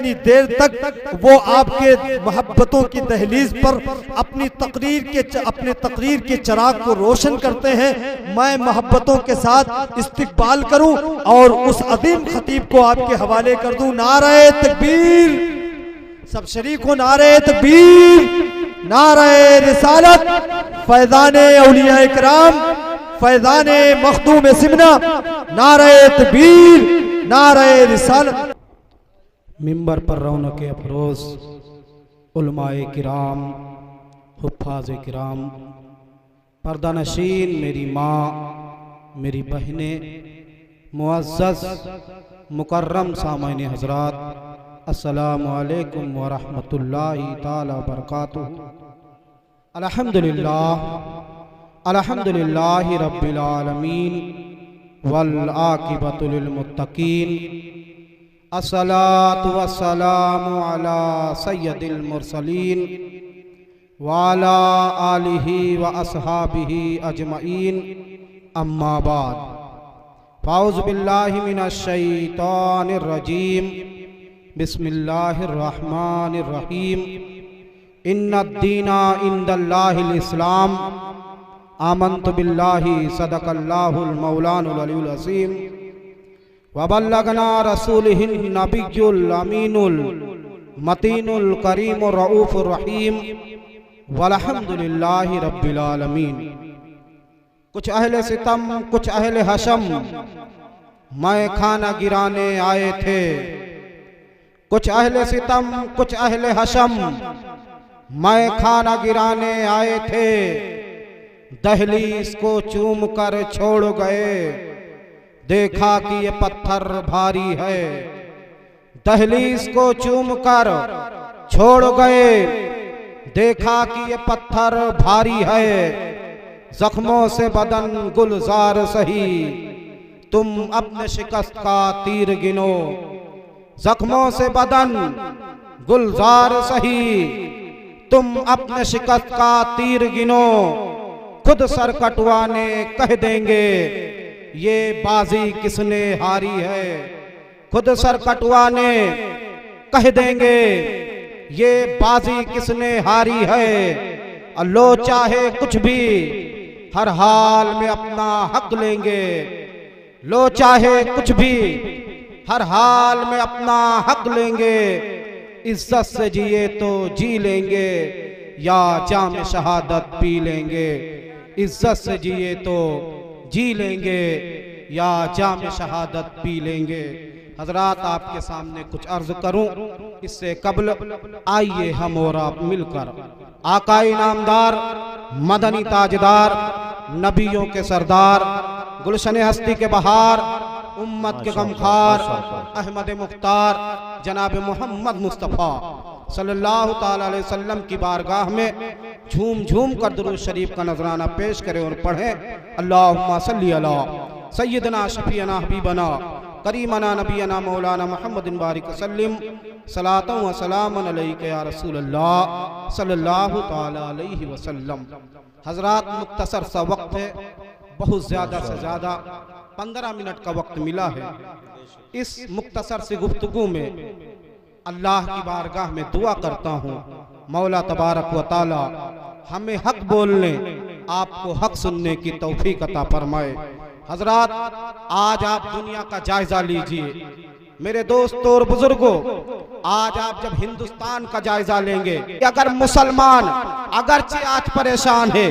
जितनी देर तक वो आपके मोहब्बतों की दहलीज पर अपने तकरीर के चिराग को रोशन करते हैं, मैं मोहब्बतों के साथ इस्तकबाल करूं और उस अजीम खतीब को आपके हवाले कर दूं। नारे तकबीर, सब शरीक हो, नारे तकबीर, नारे रिसालत, फैज़ाने औलिया इकराम, फैज़ाने मखदूम सिमना, नारे तकबीर, नारे रिसालत। मिंबर पर रौनक अफरोज उलमाए किराम, हुफ्फाज़ किराम, पर्दा नशीन, मेरी माँ, मेरी बहनें, मुअज़्ज़ज़ मुकर्रम सामईन हज़रात, अस्सलामु अलैकुम व रहमतुल्लाहि ताला व बरकातुहू। अल्हम्दुलिल्लाह, अल्हम्दुलिल्लाहि रब्बिल आलमीन वल आक़िबतु लिल मुत्तक़ीन। अस्सलातु वस्सलामु अला सय्यदिल मुरसलीन व अला आलिहि व अस्हाबिहि अजमईन, अम्मा बाद। फ़ाऊज़ु बिल्लाहि मिनश शैतानिर रजीम, बिस्मिल्लाहिर रहमानिर रहीम। इन्नद्दीना इंदल्लाहिल इस्लाम, आमन्तु बिल्लाहि सदक़ल्लाहुल मौलानुल अलीयुल अज़ीम व बल्लगना रसूलिहिन नबियुल अमीनुल मतीनुल करीमुर रऊफुर रहीम वल्हम्दुलिल्लाहि रब्बिल आलमीन। कुछ अहले सितम, कुछ अहले हशम मैं खाना गिराने आए थे। कुछ अहले सितम, कुछ अहले हशम मैं खाना गिराने आए थे। दहलीज को चूम कर छोड़ गए, देखा कि ये पत्थर भारी है। दहलीज को चूम कर छोड़ गए, देखा कि ये पत्थर भारी है। जख्मों से बदन गुलजार सही, तुम अपने शिकस्त का तीर गिनो। जख्मों से बदन गुलजार सही, तुम अपने शिकस्त का तीर गिनो। खुद सर कटवाने कह देंगे, ये बाजी किसने हारी है। खुद सर कटवाने कह देंगे, ये बाजी किसने हारी है। अल्लो चाहे कुछ भी, हर हाल में अपना हक लेंगे। लो चाहे कुछ भी, हर हाल में अपना हक लेंगे। इज्जत से जिए तो जी लेंगे, या जाम शहादत पी लेंगे। इज्जत से जिए तो जी लेंगे, या जाम शहादत पी लेंगे। हजरात, आपके सामने कुछ अर्ज करूं इससे कबल आइए हम और आप मिलकर आकाए नामदार, मदनी ताजदार, नबियों के सरदार, गुलशन हस्ती के बहार, उम्मत के गमखार, अहमद मुख्तार जनाब मोहम्मद मुस्तफ़ा सल्लल्लाहु ताला अलैहि वसल्लम की बारगाह में झूम झूम कर दुरूद शरीफ का नजराना पेश करें और पढ़ें। अल्लाहुम्मा सल्ली अला सय्यदना शफीअना हबीबना करीमना नबीना मौलाना मुहम्मदिन बारिक वसल्लिम सलातन व सलामन अलैका या रसूल अल्लाह सल्लल्लाहु ताला अलैहि वसल्लम। हजरात, मुख्तसर सा वक्त है, बहुत ज़्यादा से ज़्यादा 15 मिनट का वक्त मिला है। इस मुख्तसर से गुफ्तगू में अल्लाह की बारगाह में दुआ करता हूँ, मौला तबारक व ताला हमें हक बोलने, आपको हक सुनने की तौफीक अता फरमाए। हजरात, आज आप दुनिया का जायजा लीजिए मेरे दोस्तों और बुजुर्गों। आज आप जब हिंदुस्तान का जायजा लेंगे, अगर मुसलमान अगरचे आज परेशान है,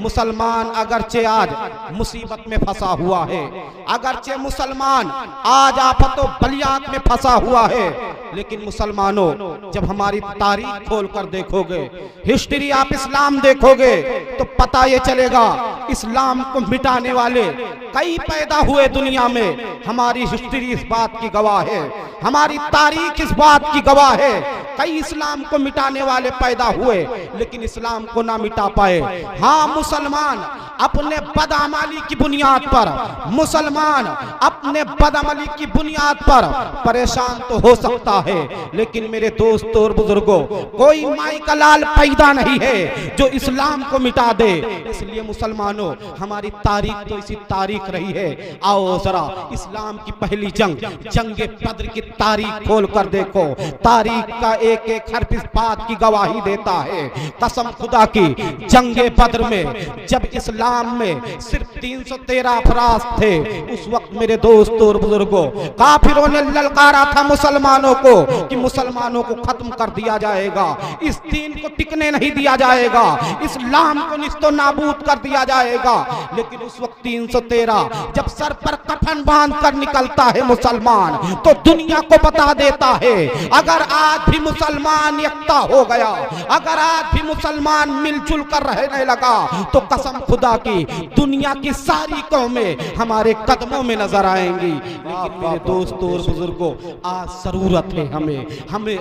मुसलमान अगरचे आज मुसीबत में फंसा हुआ है, अगरचे मुसलमान आज आफतों बलियात में फंसा हुआ है, लेकिन मुसलमानों, जब हमारी तारीख खोल कर देखोगे, हिस्ट्री आप इस्लाम देखोगे, तो पता ये चलेगा इस्लाम को मिटाने वाले कई पैदा हुए दुनिया में। हमारी हिस्ट्री इस बात की गवाह है, हमारी तारीख इस बात की गवाह है। कई इस्लाम को मिटाने वाले पैदा हुए, लेकिन इस्लाम को ना मिटा पाए। हाँ, मुसलमान अपने बदअमली की बुनियाद पर, मुसलमान अपने बदअमली की बुनियाद पर परेशान तो हो सकता है, लेकिन मेरे दोस्तों और बुजुर्गों, कोई माई का लाल पैदा नहीं है जो इस्लाम को मिटा दे। इसलिए मुसलमानों, हमारी तारीख तो इसी तारीख रही है। आओ जरा इस्लाम की पहली जंग, जंगे बद्र की तारीख खोल कर देखो। तारीख का एक एक हर्फ इस बात की गवाही देता है। कसम खुदा की, जंगे बद्र में जब इस्लाम में सिर्फ 313 अफराद थे, उस वक्त मेरे दोस्तों और बुजुर्गों, काफिरों ने ललकारा था मुसलमानों को कि मुसलमानों को खत्म कर दिया जाएगा, इस दीन को टिकने नहीं दिया जाएगा, इस्लाम को निस्तो नाबूद कर दिया जाएगा। लेकिन उस वक्त 313 जब सर पर कफन बांध कर निकलता है मुसलमान, तो दुनिया को बता देता है, अगर आज भी मुसलमान एकता हो गया, अगर आज भी मुसलमान मिलजुल कर रहने लगा, तो कसम खुदा की दुनिया की सारी कौमें हमारे कदमों में नजर आएंगी। लेकिन मेरे दोस्तों और बुजुर्गों, आज जरूरत है हमें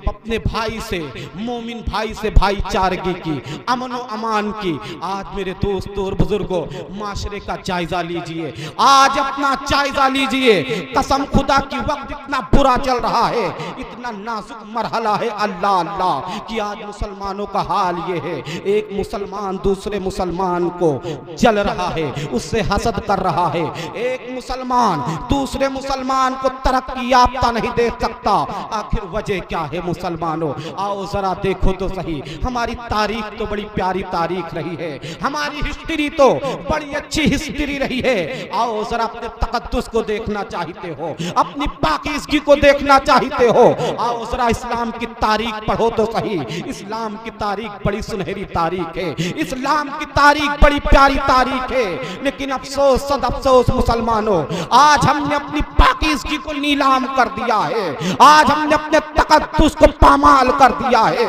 अपने भाई से, मोमिन भाई से भाईचारगी की, अमन व अमान की। आज मेरे दोस्तों और बुजुर्गों, माशरे का जायजा लीजिए, आज अपना जायजा लीजिए। कसम खुदा की वक्त इतना बुरा चल रहा है, इतना नाजुक मरहला है अल्लाह अल्लाह, कि आज मुसलमानों का हाल ये है, एक मुसलमान दूसरे मुसलमान को जल रहा है, उससे हसद कर रहा है। एक मुसलमान दूसरे मुसलमान को तरक्की याफ्ता नहीं दे सकता। आखिर वजह क्या है मुसलमानों? आओ जरा देखो तो सही, हमारी तारीख तो बड़ी प्यारी तारीख रही है, हमारी हिस्ट्री तो बड़ी अच्छी हिस्ट्री रही है। आओ जरा अपने तकद्दुस को देखना चाहते हो, अपनी पाकीज़गी को देखना चाहते हो, आओ जरा इस्लाम की तारीख पढ़ो तो सही। इस्लाम की तारीख बड़ी सुनहरी तारीख है, इस्लाम की तारीख बड़ी प्यारी तारीख है। लेकिन अफसोस, सद अफसोस मुसलमानों, आज हमने अपनी पाकीज़गी को नीलाम कर दिया है, आज हमने अपने तकद्दुस को पामाल कर दिया है।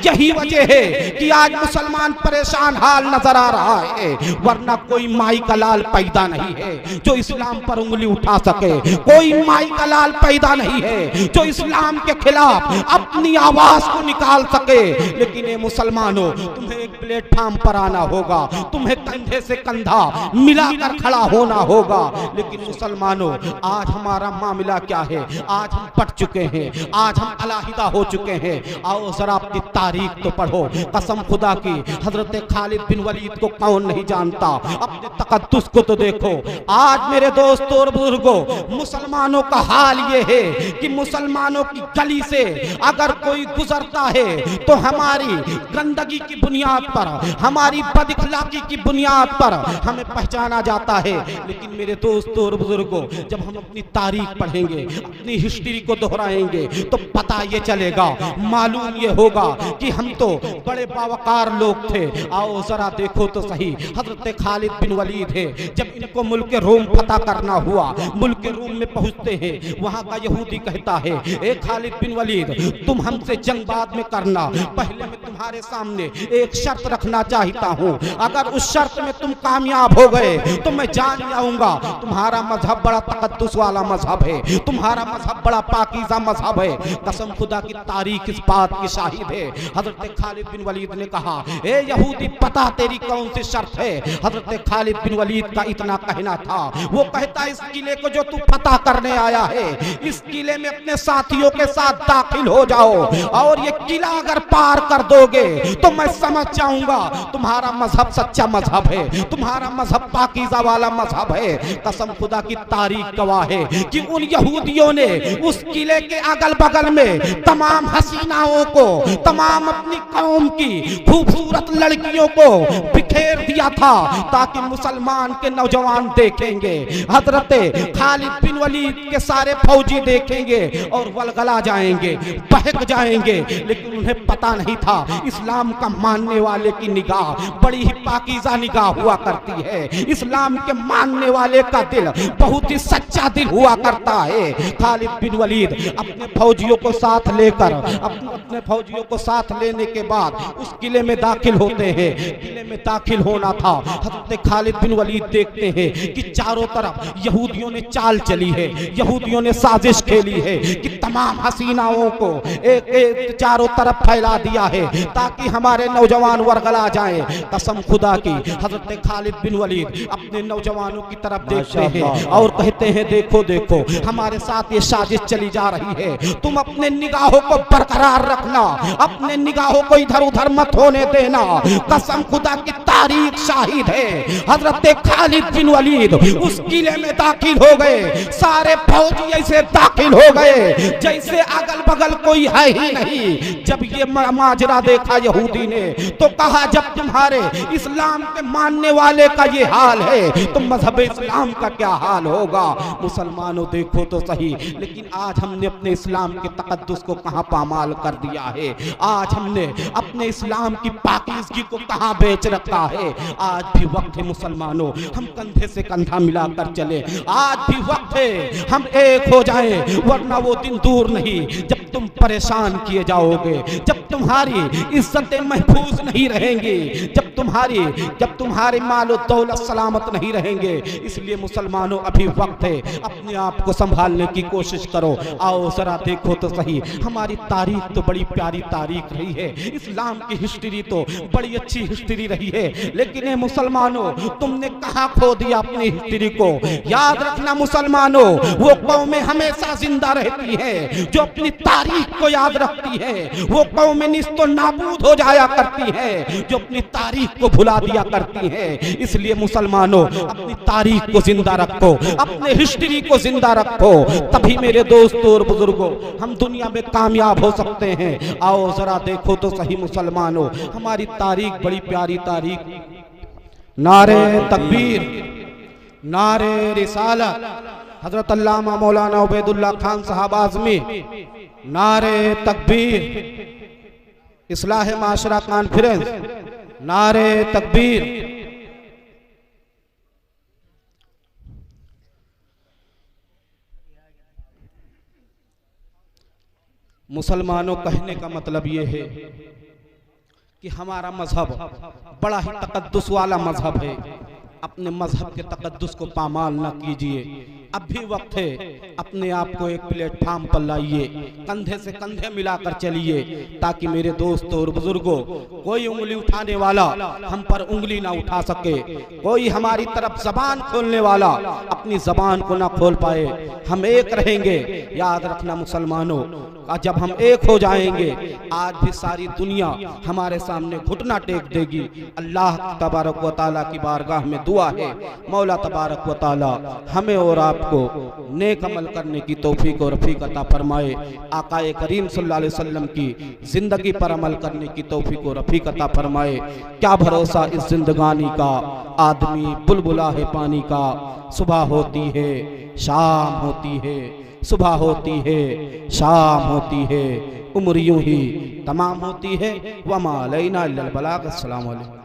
यही वजह है कि आज मुसलमान परेशान हाल नजर आ रहा है, वरना कोई माई का लाल पैदा नहीं है जो इस्लाम पर उंगली उठा सके, कोई माई का लाल पैदा नहीं है जो इस्लाम के खिलाफ अपनी आवाज को निकाल सके। लेकिन ये मुसलमानों, तुम्हें एक प्लेटफॉर्म पर आना होगा, तुम्हें कंधे से कंधा मिलाकर खड़ा होना होगा। लेकिन मुसलमानों, आज हमारा मामला क्या है? आज हम पट चुके हैं, आज हम अलहदा हो चुके हैं। आओ जरा अपनी तारीख तो पढ़ो। कसम खुदा की, हजरत खालिद बिन वलीद को कौन नहीं जानता? अपने तकद्दुस को तो देखो। आज मेरे दोस्तों और बुजुर्गों, मुसलमानों का हाल ये है कि मुसलमानों की गली से अगर कोई गुजरता है तो हमारी गंदगी की बुनियाद पर, हमारी बदअखलाकी की बुनियाद पर हमें पहचाना जाता है। लेकिन मेरे दोस्तों और बुजुर्गों, जब हम अपनी तारीख पढ़ेंगे, अपनी हिस्ट्री को दोहराएंगे, तो पता ये चलेगा, मालूम ये होगा कि हम तो बड़े बावकार लोग थे। आओ जरा देखो तो सही, हजरत खालिद बिन वलीद है, जब इनको मुल्क रोम फतह करना हुआ, मुल्क रोम में पहुंचते हैं, वहां का यहूदी कहता है, ए खालिद बिन वलीद, तुम हमसे जंग बाद में करना, पहले मैं तुम्हारे सामने एक शर्त रखना चाहता हूं, अगर उस शर्त में तुम कामयाब हो गए तो मैं जान जाऊंगा तुम्हारा मजहब बड़ा तकद्दुस वाला मजहब है, तुम्हारा मजहब बड़ा पाकीज़ा मजहब है। कसम खुदा की तारीख इस बात की शाहिद है। हजरत खालिद बिन वलीद ने कहा, ए यहूदी, पता तेरी कौन सी शर्त है? हजरत खालिद बिन वलीद का इतना कहना था, वो कहता, इस किले को जो तू फतह करने आया है, इस किले में अपने साथियों के साथ दाखिल हो जाओ, और ये किला अगर पार कर दोगे तो मैं समझ जाऊंगा तुम्हारा मजहब सच्चा मजहब है, तुम्हारा मजहब पाकीज़ा वाला मजहब है। कसम खुदा की तारीख गवाह है कि उन यहूदियों ने उस किले के अगल बगल में तमाम हसीनाओं को, तमाम अपनी कौम की खूबसूरत लड़कियों को बिखेर दिया था, ताकि मुसलमान के नौजवान देखेंगे, हजरत खालिद बिन वलीद के सारे फौजी देखेंगे और वलगला जाएंगे, बहक जाएंगे। लेकिन उन्हें पता नहीं था, इस्लाम का मानने वाले की निगाह बड़ी ही पाकीज़ा निगाह हुआ करती है, इस्लाम के मानने वाले का दिल बहुत ही सच्चा दिल हुआ करता है। खालिद बिन वलीद अपने फौजियों को साथ लेकर, अपने फौजियों को साथ लेने के बाद उस किले में दाखिल होते हैं। किले में दाखिल दाखिल होना था। हज़रत खालिद बिन वलीद देखते हैं कि चारों तरफ यहूदियों ने चाल चली है, यहूदियों ने साजिश खेली है कि तमाम हसीनाओं को एक चारों तरफ फैला दिया है ताकि हमारे नौजवान वर्गला जाएं। कसम खुदा की हज़रत खालिद बिन वलीद अपने नौजवानों की तरफ देखते हैं और कहते हैं देखो देखो हमारे साथ ये साजिश चली जा रही है, तुम अपने निगाहों को बरकरार रखना, अपने निगाहों को इधर उधर मत होने देना। कसम खुदा की तारीख शाहिद है, हजरत खालिद बिन वलीद उस किले में दाखिल हो गए, सारे फौजी ऐसे दाखिल हो गए जैसे अगल बगल कोई है ही नहीं। जब ये माजरा देखा यहूदी ने तो कहा जब तुम्हारे इस्लाम के मानने वाले का ये हाल है तो मजहब इस्लाम का क्या हाल होगा। मुसलमानों देखो तो सही, लेकिन आज हमने अपने इस्लाम के तकद्दुस को कहां पामाल कर दिया है, आज हमने अपने इस्लाम की पाकीज़गी को कहां बेच रखा है। आज भी वक्त है मुसलमानों, हम कंधे से कंधा मिलाकर चले, आज भी वक्त है हम एक हो जाएं, वरना वो दिन दूर नहीं जब तुम परेशान किए जाओगे, जब तुम्हारी इज्जतें महफूज नहीं रहेंगी, जब तुम्हारे मालो दौलत सलामत नहीं रहेंगे। इसलिए मुसलमानों अभी वक्त है, अपने आप को संभालने की कोशिश करो। आओ जरा देखो तो सही, हमारी तारीख तो बड़ी प्यारी तारीख रही है, इस्लाम की हिस्ट्री तो बड़ी अच्छी हिस्ट्री रही है, लेकिन ये मुसलमानों तुमने कहां खो दिया अपनी हिस्ट्री को। याद रखना मुसलमानों, वो कौमें हमेशा जिंदा रहती हैं जो अपनी तारीख को याद रखती है, वो कौमें निस्तो नाबूद हो जाया करती हैं जो अपनी तारीख को भुला दिया करती हैं। इसलिए मुसलमानों अपनी तारीख को जिंदा रखो, अपने हिस्ट्री को जिंदा रखो, तभी मेरे दोस्तों और बुजुर्गों हम दुनिया में कामयाब हो सकते हैं। आओ जरा देखो तो सही मुसलमानों, हमारी तारीख बड़ी प्यारी तारीख। नारे तकबीर, नारे रिसालत, हजरत अल्लामा मौलाना उबैदुल्लाह खान साहब आज़मी, नारे तकबीर, इस्लाह माशरा कॉन्फ्रेंस, नारे तकबीर। मुसलमानों कहने का मतलब ये है कि हमारा मजहब बड़ा ही तकद्दुस वाला मजहब है, अपने मजहब के तकद्दुस को पामाल न कीजिए। अब भी वक्त है, अपने आप को एक प्लेटफार्म पर लाइए, कंधे से कंधे मिलाकर चलिए, ताकि मेरे दोस्तों और बुजुर्गों कोई उंगली उठाने वाला हम पर उंगली ना उठा सके, कोई हमारी तरफ जबान खोलने वाला अपनी जबान को ना खोल पाए। हम एक रहेंगे। याद रखना मुसलमानों, जब हम एक हो जाएंगे आज भी सारी दुनिया हमारे सामने घुटना टेक देगी। अल्लाह तबारक व तआला की बारगाह में दुआ है, मौला तबारक व तआला हमें और आपको नेक अमल करने की तौफीक और रफ़ीक अता फरमाए, आकाए करीम सल्लल्लाहु अलैहि वसल्लम की जिंदगी पर अमल करने की तौफीक और रफ़ीक अता फरमाए। क्या भरोसा इस जिंदगानी का, आदमी बुलबुला है पानी का, सुबह होती है शाम होती है, सुबह होती है शाम होती है, उम्र यूं ही तमाम होती है। वमा अलैना इल्लल बलाग। अस्सलामु अलैकुम।